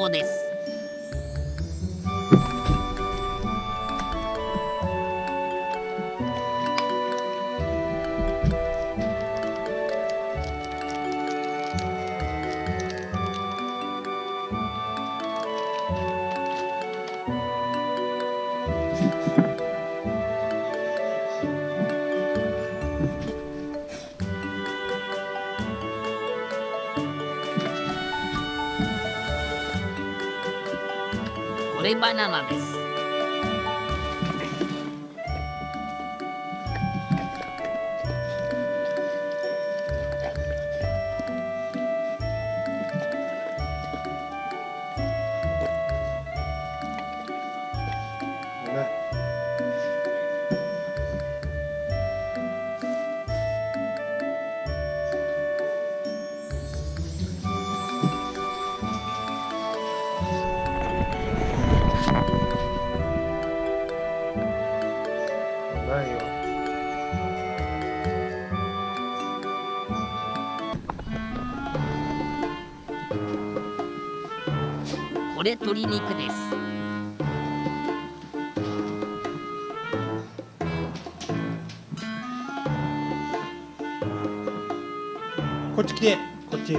こです。これバナナです。これ鶏肉です。こっち来て、こっち。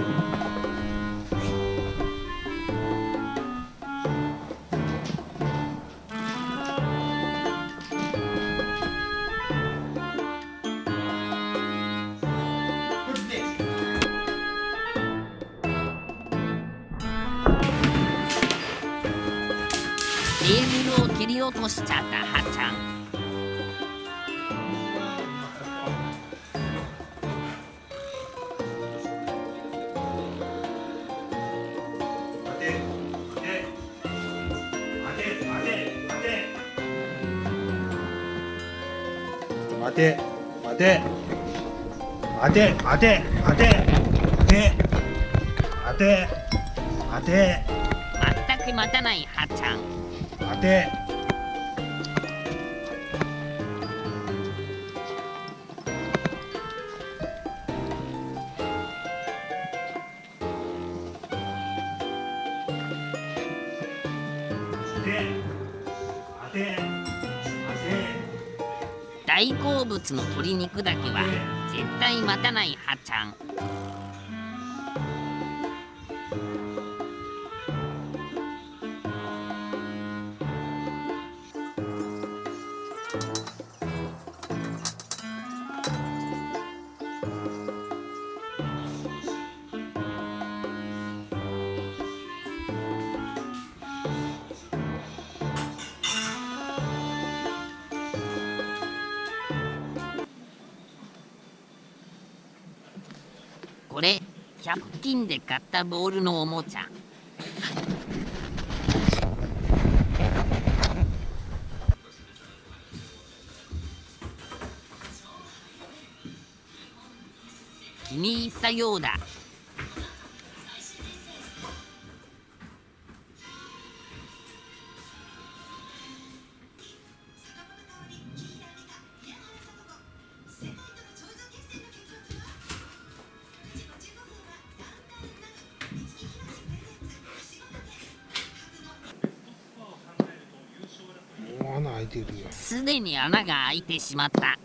テーブルを蹴り落としちゃったはっちゃん。待て待て待て待て待て待て待て全く待たないはっちゃん。待て。大好物の鶏肉だけは絶対待たないはっちゃん。これ100均で買ったボールのおもちゃ。気に入ったようだ。もう穴開いてるよ。すでに穴が開いてしまった。